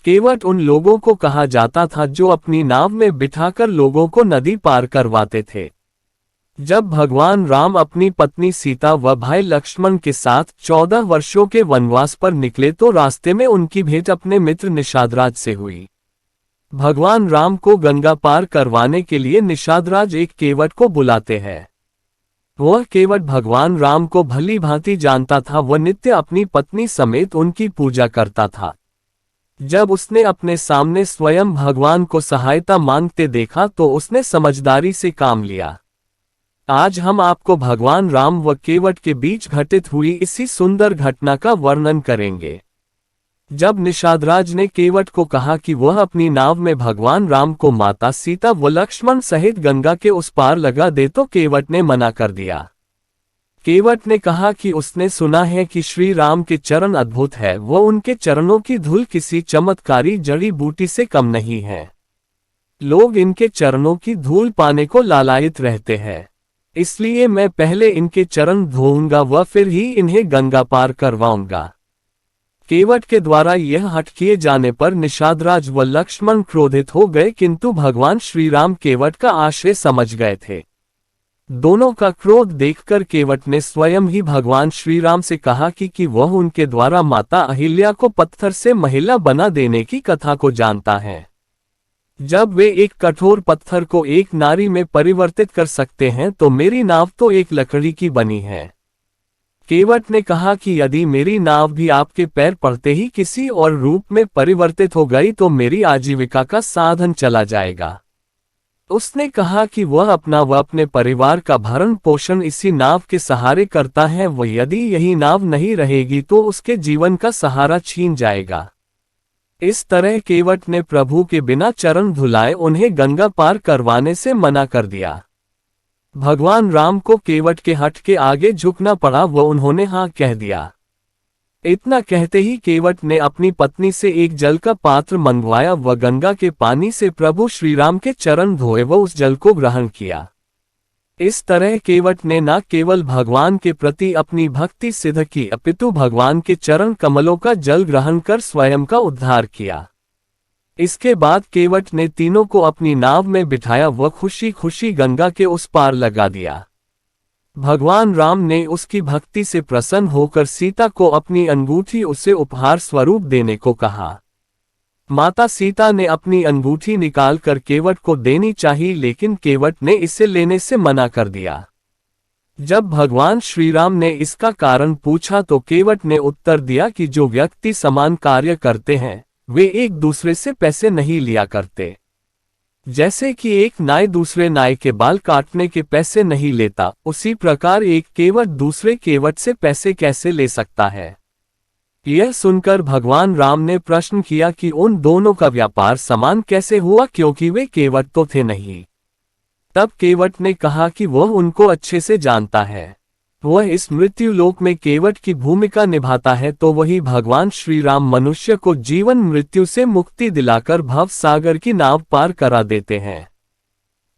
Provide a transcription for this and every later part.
केवट उन लोगों को कहा जाता था जो अपनी नाव में बिठाकर लोगों को नदी पार करवाते थे। जब भगवान राम अपनी पत्नी सीता व भाई लक्ष्मण के साथ 14 वर्षों के वनवास पर निकले तो रास्ते में उनकी भेंट अपने मित्र निषादराज से हुई। भगवान राम को गंगा पार करवाने के लिए निषादराज एक केवट को बुलाते हैं। वह केवट भगवान राम को भली भांति जानता था। वह नित्य अपनी पत्नी समेत उनकी पूजा करता था। जब उसने अपने सामने स्वयं भगवान को सहायता मांगते देखा तो उसने समझदारी से काम लिया। आज हम आपको भगवान राम व केवट के बीच घटित हुई इसी सुंदर घटना का वर्णन करेंगे। जब निषादराज ने केवट को कहा कि वह अपनी नाव में भगवान राम को माता सीता व लक्ष्मण सहित गंगा के उस पार लगा दे तो केवट ने मना कर दिया। केवट ने कहा कि उसने सुना है कि श्री राम के चरण अद्भुत है, वो उनके चरणों की धूल किसी चमत्कारी जड़ी बूटी से कम नहीं है। लोग इनके चरणों की धूल पाने को लालायित रहते हैं, इसलिए मैं पहले इनके चरण धोऊंगा व फिर ही इन्हें गंगा पार करवाऊंगा। केवट के द्वारा यह हठ किए जाने पर निषादराज व लक्ष्मण क्रोधित हो गए, किंतु भगवान श्रीराम केवट का आश्रय समझ गए थे। दोनों का क्रोध देखकर केवट ने स्वयं ही भगवान श्रीराम से कहा कि वह उनके द्वारा माता अहिल्या को पत्थर से महिला बना देने की कथा को जानता है। जब वे एक कठोर पत्थर को एक नारी में परिवर्तित कर सकते हैं तो मेरी नाव तो एक लकड़ी की बनी है। केवट ने कहा कि यदि मेरी नाव भी आपके पैर पड़ते ही किसी और रूप में परिवर्तित हो गई तो मेरी आजीविका का साधन चला जाएगा। उसने कहा कि वह अपना व अपने परिवार का भरण पोषण इसी नाव के सहारे करता है, व यदि यही नाव नहीं रहेगी तो उसके जीवन का सहारा छीन जाएगा। इस तरह केवट ने प्रभु के बिना चरण धुलाए उन्हें गंगा पार करवाने से मना कर दिया। भगवान राम को केवट के हठ के आगे झुकना पड़ा व उन्होंने हाँ कह दिया। इतना कहते ही केवट ने अपनी पत्नी से एक जल का पात्र मंगवाया व गंगा के पानी से प्रभु श्रीराम के चरण धोए व उस जल को ग्रहण किया। इस तरह केवट ने न केवल भगवान के प्रति अपनी भक्ति सिद्ध की अपितु भगवान के चरण कमलों का जल ग्रहण कर स्वयं का उद्धार किया। इसके बाद केवट ने तीनों को अपनी नाव में बिठाया व खुशी खुशी गंगा के उस पार लगा दिया। भगवान राम ने उसकी भक्ति से प्रसन्न होकर सीता को अपनी अंगूठी उसे उपहार स्वरूप देने को कहा। माता सीता ने अपनी अंगूठी निकालकर केवट को देनी चाहिए, लेकिन केवट ने इसे लेने से मना कर दिया। जब भगवान श्रीराम ने इसका कारण पूछा तो केवट ने उत्तर दिया कि जो व्यक्ति समान कार्य करते हैं वे एक दूसरे से पैसे नहीं लिया करते। जैसे कि एक नाई दूसरे नाई के बाल काटने के पैसे नहीं लेता, उसी प्रकार एक केवट दूसरे केवट से पैसे कैसे ले सकता है। यह सुनकर भगवान राम ने प्रश्न किया कि उन दोनों का व्यापार समान कैसे हुआ, क्योंकि वे केवट तो थे नहीं। तब केवट ने कहा कि वह उनको अच्छे से जानता है। वह इस मृत्यु लोक में केवट की भूमिका निभाता है, तो वही भगवान श्री राम मनुष्य को जीवन मृत्यु से मुक्ति दिलाकर भव सागर की नाव पार करा देते हैं।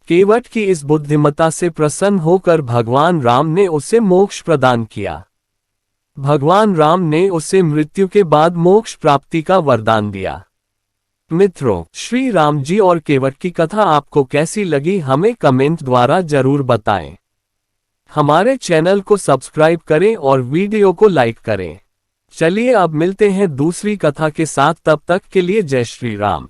केवट की इस बुद्धिमत्ता से प्रसन्न होकर भगवान राम ने उसे मोक्ष प्रदान किया। भगवान राम ने उसे मृत्यु के बाद मोक्ष प्राप्ति का वरदान दिया। मित्रों, श्री राम जी और केवट की कथा आपको कैसी लगी हमें कमेंट द्वारा जरूर बताएं। हमारे चैनल को सब्सक्राइब करें और वीडियो को लाइक करें। चलिए अब मिलते हैं दूसरी कथा के साथ, तब तक के लिए जय श्री राम।